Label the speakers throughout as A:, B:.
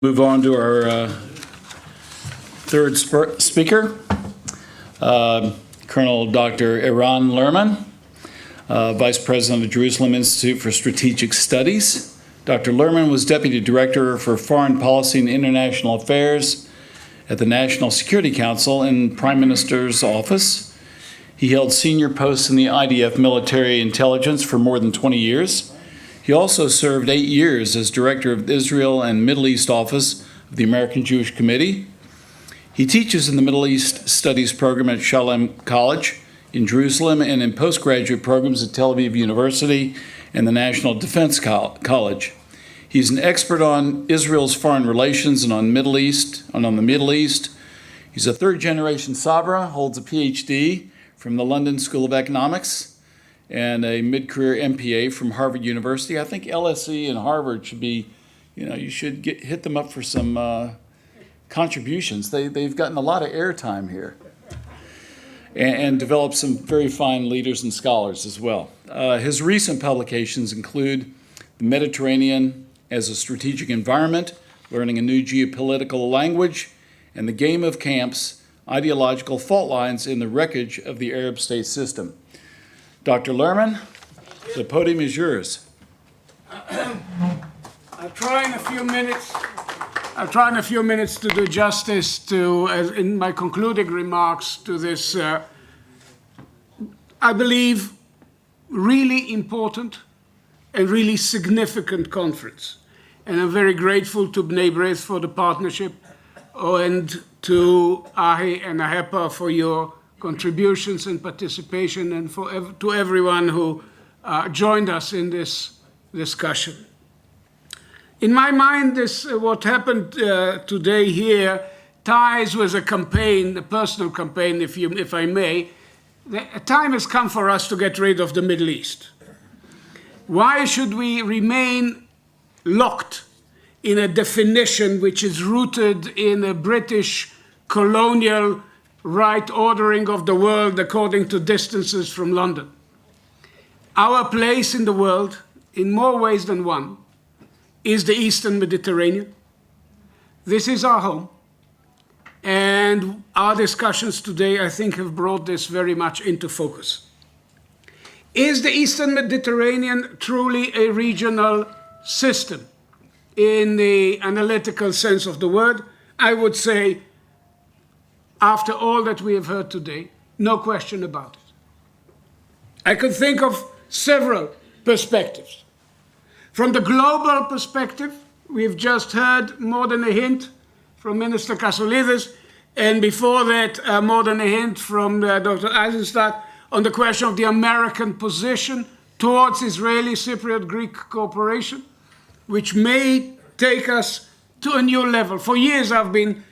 A: Move on to our third speaker, Colonel Dr. Eran Lerman, Vice President of the Jerusalem Institute for Strategic Studies. Dr. Lerman was Deputy Director for Foreign Policy and International Affairs at the National Security Council in Prime Minister's office. He held senior posts in the IDF military intelligence for more than 20 years. He also served 8 years as Director of Israel and Middle East Office of the American Jewish Committee. He teaches in the Middle East Studies program at Shalem College in Jerusalem and in postgraduate programs at Tel Aviv University and the National Defense College. He's an expert on Israel's foreign relations and on the Middle East. He's a third-generation Sabra, holds a PhD from the London School of Economics, and a mid-career MPA from Harvard University. I think LSE and Harvard should be, you should hit them up for some contributions. They've gotten a lot of airtime here and developed some very fine leaders and scholars as well. His recent publications include The Mediterranean as a Strategic Environment, Learning a New Geopolitical Language, and The Game of Camps, Ideological Fault Lines in the Wreckage of the Arab State System. Dr. Lerman, the podium is yours.
B: I'll try in a few minutes to do justice to, in my concluding remarks, to this, I believe, really important and really significant conference. And I'm very grateful to B'nai B'rith for the partnership and to Ahi and Ahepa for your contributions and participation, and to everyone who joined us in this discussion. In my mind, what happened today here ties with a campaign, a personal campaign, if I may. A time has come for us to get rid of the Middle East. Why should we remain locked in a definition which is rooted in a British colonial right ordering of the world according to distances from London? Our place in the world, in more ways than one, is the Eastern Mediterranean. This is our home. And our discussions today, I think, have brought this very much into focus. Is the Eastern Mediterranean truly a regional system in the analytical sense of the word? I would say, after all that we have heard today, no question about it. I could think of several perspectives. From the global perspective, we've just heard more than a hint from Minister Kassoulidis, and before that, more than a hint from Dr. Eisenstadt on the question of the American position towards Israeli Cypriot-Greek cooperation, which may take us to a new level. For years, I've been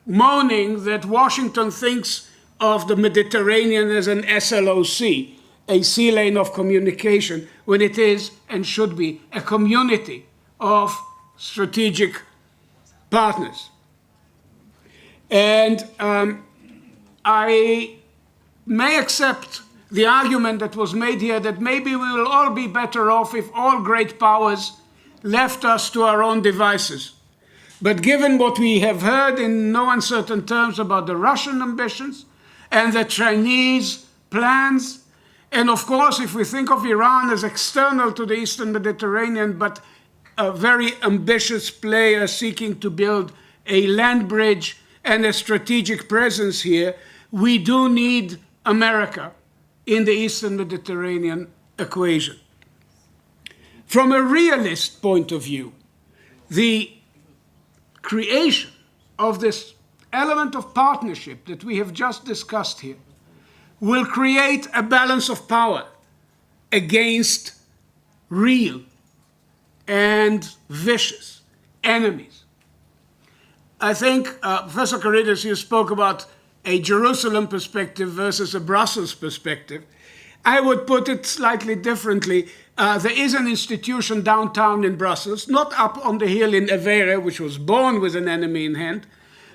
B: moaning that Washington thinks of the Mediterranean as an SLOC, a sea lane of communication, when it is and should be a community of strategic partners. And I may accept the argument that was made here that maybe we will all be better off if all great powers left us to our own devices. But given what we have heard in no uncertain terms about the Russian ambitions and the Chinese plans, and of course, if we think of Iran as external to the Eastern Mediterranean, but a very ambitious player seeking to build a land bridge and a strategic presence here, we do need America in the Eastern Mediterranean equation. From a realist point of view, the creation of this element of partnership that we have just discussed here will create a balance of power against real and vicious enemies. I think, Professor Karidis, you spoke about a Jerusalem perspective versus a Brussels perspective. I would put it slightly differently. There is an institution downtown in Brussels, not up on the hill in Evere, which was born with an enemy in hand,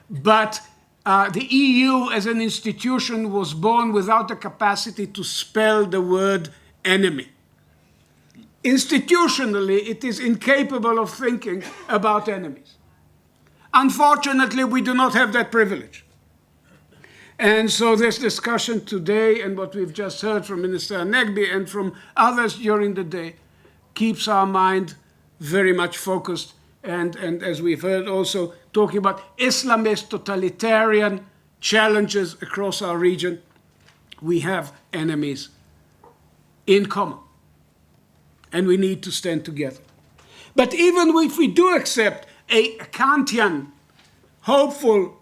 B: but the EU as an institution was born without the capacity to spell the word enemy. Institutionally, it is incapable of thinking about enemies. Unfortunately, we do not have that privilege. And so this discussion today and what we've just heard from Minister Negbi and from others during the day keeps our mind very much focused and as we've heard also talking about Islamist totalitarian challenges across our region. We have enemies in common and we need to stand together. But even if we do accept a Kantian, hopeful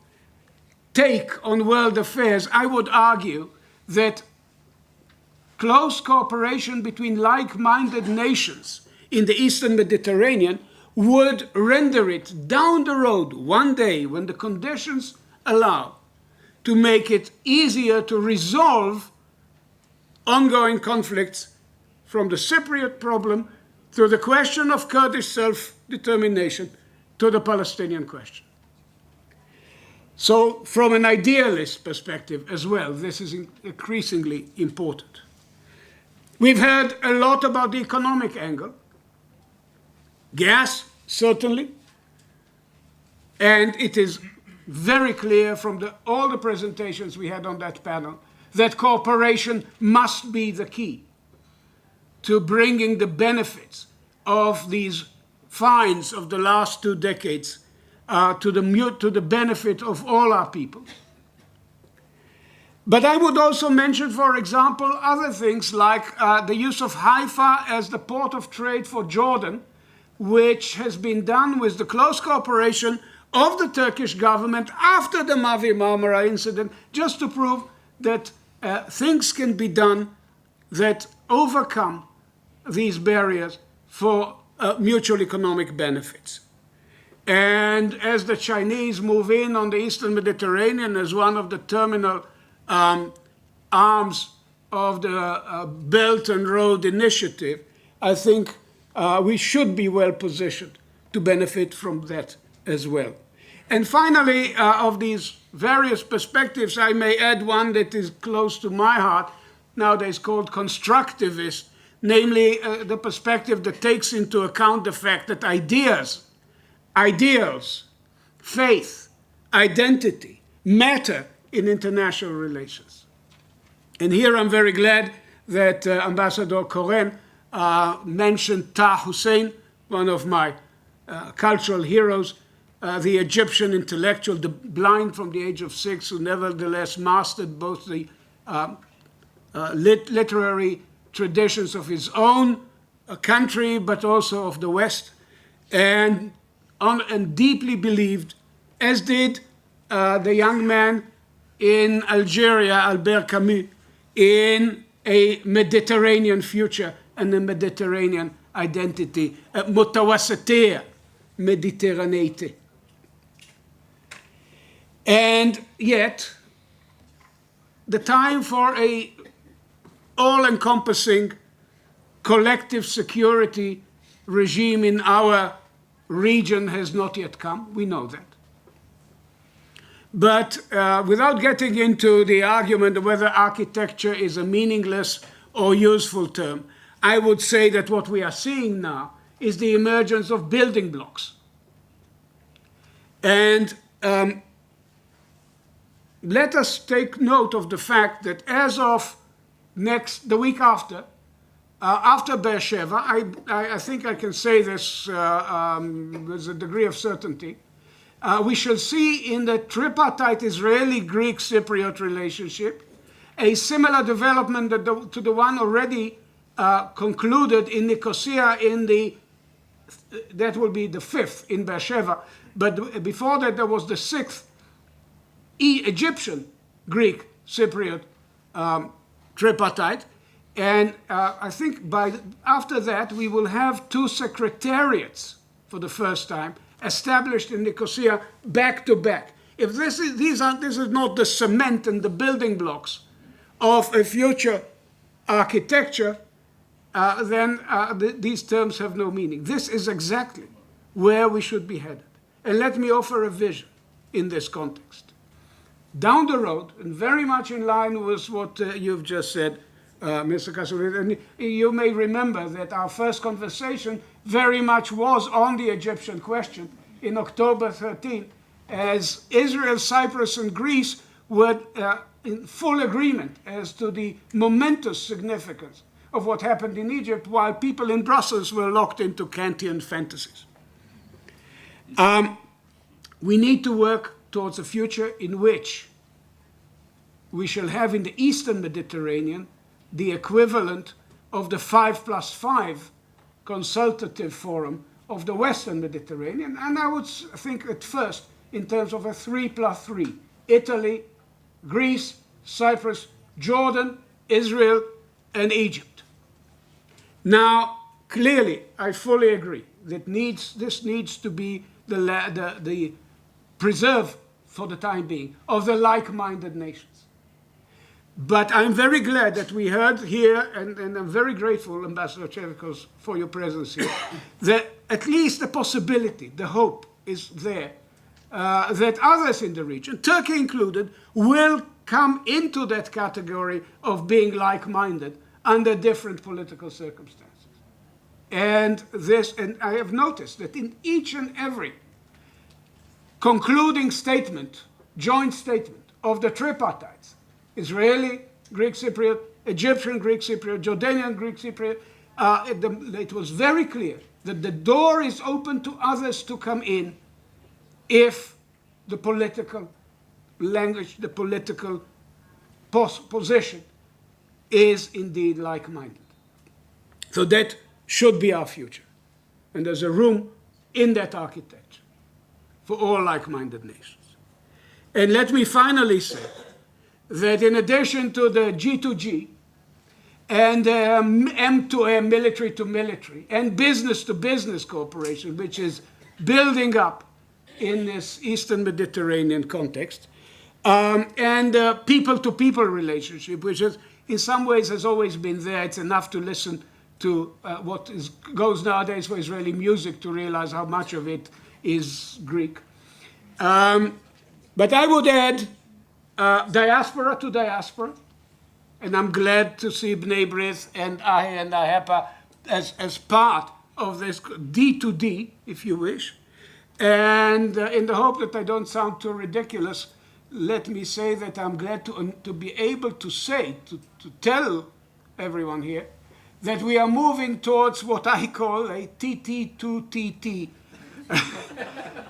B: take on world affairs, I would argue that close cooperation between like-minded nations in the Eastern Mediterranean would render it down the road one day when the conditions allow to make it easier to resolve ongoing conflicts from the Cypriot problem to the question of Kurdish self-determination to the Palestinian question. So from an idealist perspective as well, this is increasingly important. We've heard a lot about the economic angle. Gas, certainly. And it is very clear from all the presentations we had on that panel that cooperation must be the key to bringing the benefits of these finds of the last 2 decades to the benefit of all our peoples. But I would also mention, for example, other things like the use of Haifa as the port of trade for Jordan, which has been done with the close cooperation of the Turkish government after the Mavi Marmara incident, just to prove that things can be done that overcome these barriers for mutual economic benefits. And as the Chinese move in on the Eastern Mediterranean as one of the terminal arms of the Belt and Road Initiative, I think we should be well positioned to benefit from that as well. And finally, of these various perspectives, I may add one that is close to my heart, nowadays called constructivist, namely the perspective that takes into account the fact that ideas, ideals, faith, identity matter in international relations. And here I'm very glad that Ambassador Koren mentioned Taha Hussein, one of my cultural heroes, the Egyptian intellectual, the blind from the age of 6, who nevertheless mastered both the literary traditions of his own country, but also of the West, and deeply believed, as did the young man in Algeria, Albert Camus, in a Mediterranean future and a Mediterranean identity, متوسطية, Mediterraneity. And yet, the time for a all-encompassing collective security regime in our region has not yet come. We know that. But without getting into the argument of whether architecture is a meaningless or useful term, I would say that what we are seeing now is the emergence of building blocks. And let us take note of the fact that as of the week after Beersheba, I think I can say this with a degree of certainty, we shall see in the tripartite Israeli-Greek Cypriot relationship a similar development to the one already concluded in Nicosia that will be the 5th in Beersheba. But before that, there was the 6th Egyptian-Greek Cypriot tripartite. And I think after that, we will have 2 secretariats for the first time established in Nicosia back to back. If this is not the cement and the building blocks of a future architecture, then these terms have no meaning. This is exactly where we should be headed. And let me offer a vision in this context. Down the road, and very much in line with what you've just said, Mr. Kassouri, and you may remember that our first conversation very much was on the Egyptian question in October 13, as Israel, Cyprus, and Greece were in full agreement as to the momentous significance of what happened in Egypt, while people in Brussels were locked into Kantian fantasies. We need to work towards a future in which we shall have in the Eastern Mediterranean the equivalent of the 5+5 consultative forum of the Western Mediterranean, and I would think at first in terms of a 3+3, Italy, Greece, Cyprus, Jordan, Israel, and Egypt. Now, clearly, I fully agree that this needs to be the preserve, for the time being, of the like-minded nations. But I'm very glad that we heard here, and I'm very grateful, Ambassador Cherkos, for your presence here, that at least the possibility, the hope is there, that others in the region, Turkey included, will come into that category of being like-minded under different political circumstances. And I have noticed that in each and every concluding statement, joint statement of the tripartites, Israeli, Greek Cypriot, Egyptian Greek Cypriot, Jordanian Greek Cypriot, it was very clear that the door is open to others to come in if the political language, the political position is indeed like-minded. So that should be our future. And there's a room in that architecture for all like-minded nations. And let me finally say that in addition to the G2G and M2M, military to military, and business to business cooperation, which is building up in this Eastern Mediterranean context, and people to people relationship, which is in some ways has always been there. It's enough to listen to what goes nowadays for Israeli music to realize how much of it is Greek. But I would add diaspora to diaspora, and I'm glad to see Bnei B'rith and IHEPA as part of this D2D, if you wish. And in the hope that I don't sound too ridiculous, let me say that I'm glad to be able to say, to tell everyone here, that we are moving towards what I call a TT2TT.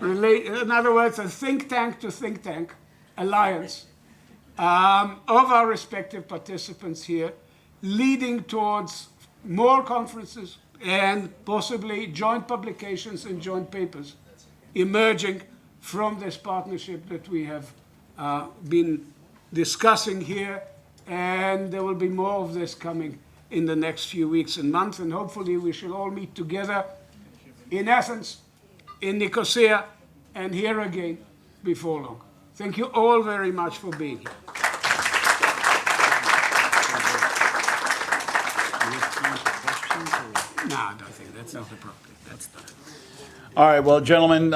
B: In other words, a think tank to think tank alliance of our respective participants here, leading towards more conferences and possibly joint publications and joint papers emerging from this partnership that we have been discussing here, and there will be more of this coming in the next few weeks and months, and hopefully we shall all meet together in Athens, in Nicosia, and here again before long. Thank you all very much for being here. No, I don't think that's not appropriate. That's done.
A: All right, well, gentlemen,